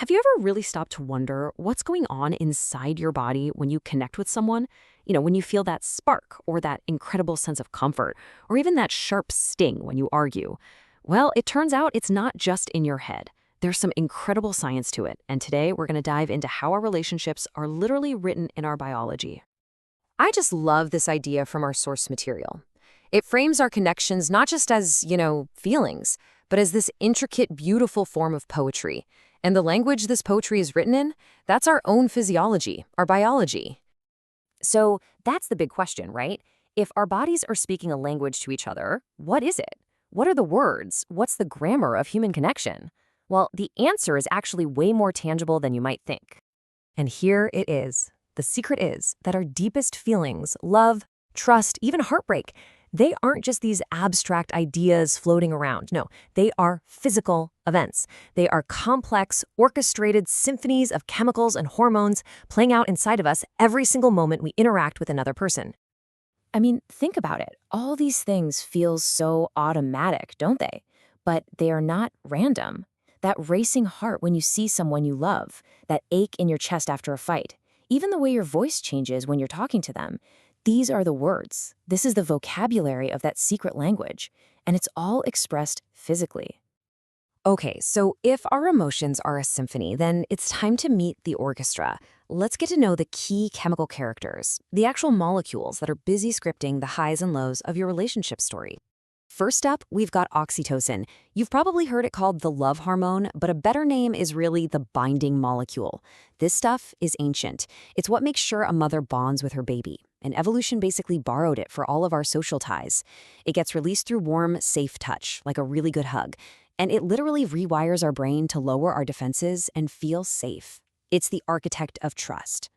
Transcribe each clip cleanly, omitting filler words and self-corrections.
Have you ever really stopped to wonder what's going on inside your body when you connect with someone? When you feel that spark or that incredible sense of comfort, or even that sharp sting when you argue? Well, it turns out it's not just in your head. There's some incredible science to it, and today we're going to dive into how our relationships are literally written in our biology. I just love this idea from our source material. It frames our connections not just as, feelings, but as this intricate, beautiful form of poetry. And the language this poetry is written in, that's our own physiology, our biology. So that's the big question, right? If our bodies are speaking a language to each other, what is it? What are the words? What's the grammar of human connection? Well, the answer is actually way more tangible than you might think. And here it is. The secret is that our deepest feelings, love, trust, even heartbreak, they aren't just these abstract ideas floating around. No, they are physical events. They are complex, orchestrated symphonies of chemicals and hormones playing out inside of us every single moment we interact with another person. I mean, think about it. All these things feel so automatic, don't they? But they are not random. That racing heart when you see someone you love, that ache in your chest after a fight, even the way your voice changes when you're talking to them, these are the words. This is the vocabulary of that secret language, and it's all expressed physically. Okay, so if our emotions are a symphony, then it's time to meet the orchestra. Let's get to know the key chemical characters, the actual molecules that are busy scripting the highs and lows of your relationship story. First up, we've got oxytocin. You've probably heard it called the love hormone, but a better name is really the binding molecule. This stuff is ancient. It's what makes sure a mother bonds with her baby, and evolution basically borrowed it for all of our social ties. It gets released through warm, safe touch, like a really good hug, and it literally rewires our brain to lower our defenses and feel safe. It's the architect of trust.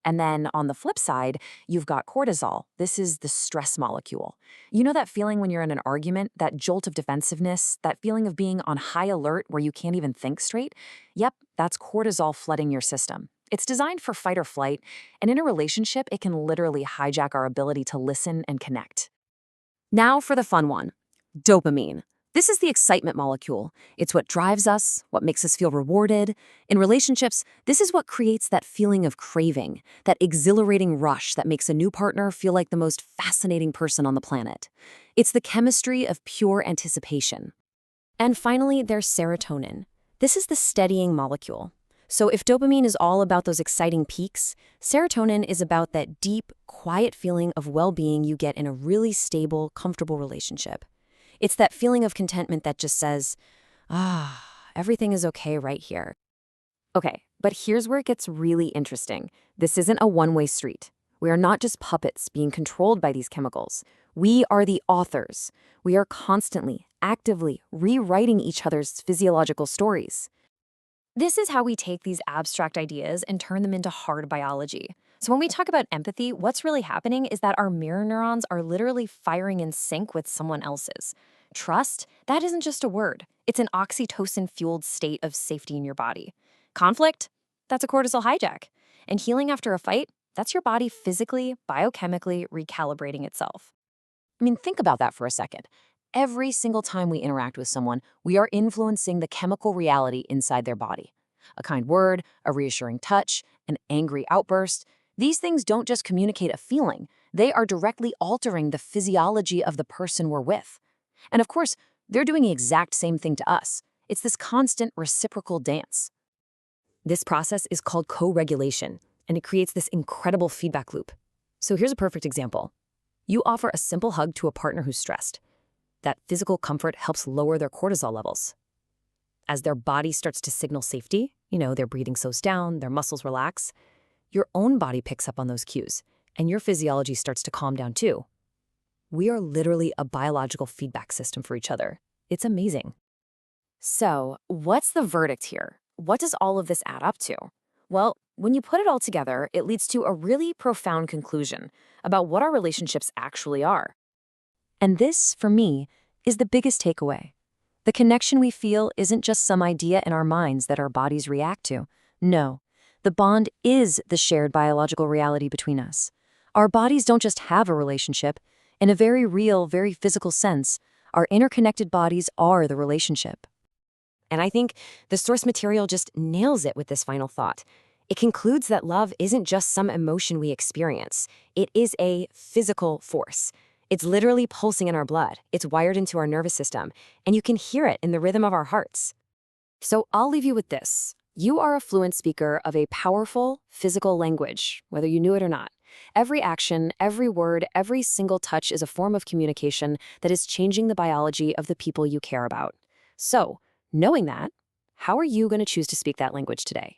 And then on the flip side, you've got cortisol. This is the stress molecule. You know that feeling when you're in an argument, that jolt of defensiveness, that feeling of being on high alert where you can't even think straight? Yep, that's cortisol flooding your system. It's designed for fight or flight, and in a relationship, it can literally hijack our ability to listen and connect. Now for the fun one, dopamine. This is the excitement molecule. It's what drives us, what makes us feel rewarded. In relationships, this is what creates that feeling of craving, that exhilarating rush that makes a new partner feel like the most fascinating person on the planet. It's the chemistry of pure anticipation. And finally, there's serotonin. This is the steadying molecule. So if dopamine is all about those exciting peaks, serotonin is about that deep, quiet feeling of well-being you get in a really stable, comfortable relationship. It's that feeling of contentment that just says, everything is okay right here. Okay, but here's where it gets really interesting. This isn't a one-way street. We are not just puppets being controlled by these chemicals. We are the authors. We are constantly, actively rewriting each other's physiological stories. This is how we take these abstract ideas and turn them into hard biology. So when we talk about empathy, what's really happening is that our mirror neurons are literally firing in sync with someone else's. Trust, that isn't just a word. It's an oxytocin-fueled state of safety in your body. Conflict, that's a cortisol hijack. And healing after a fight, that's your body physically, biochemically recalibrating itself. I mean, think about that for a second. Every single time we interact with someone, we are influencing the chemical reality inside their body. A kind word, a reassuring touch, an angry outburst. These things don't just communicate a feeling. They are directly altering the physiology of the person we're with. And of course, they're doing the exact same thing to us. It's this constant reciprocal dance. This process is called co-regulation, and it creates this incredible feedback loop. So here's a perfect example. You offer a simple hug to a partner who's stressed. That physical comfort helps lower their cortisol levels. As their body starts to signal safety, their breathing slows down, their muscles relax, your own body picks up on those cues, and your physiology starts to calm down too. We are literally a biological feedback system for each other. It's amazing. So, what's the verdict here? What does all of this add up to? Well, when you put it all together, it leads to a really profound conclusion about what our relationships actually are. And this, for me, is the biggest takeaway. The connection we feel isn't just some idea in our minds that our bodies react to. No, the bond is the shared biological reality between us. Our bodies don't just have a relationship. In a very real, very physical sense, our interconnected bodies are the relationship. And I think the source material just nails it with this final thought. It concludes that love isn't just some emotion we experience. It is a physical force. It's literally pulsing in our blood. It's wired into our nervous system, and you can hear it in the rhythm of our hearts. So I'll leave you with this. You are a fluent speaker of a powerful physical language, whether you knew it or not. Every action, every word, every single touch is a form of communication that is changing the biology of the people you care about. So, knowing that, how are you going to choose to speak that language today?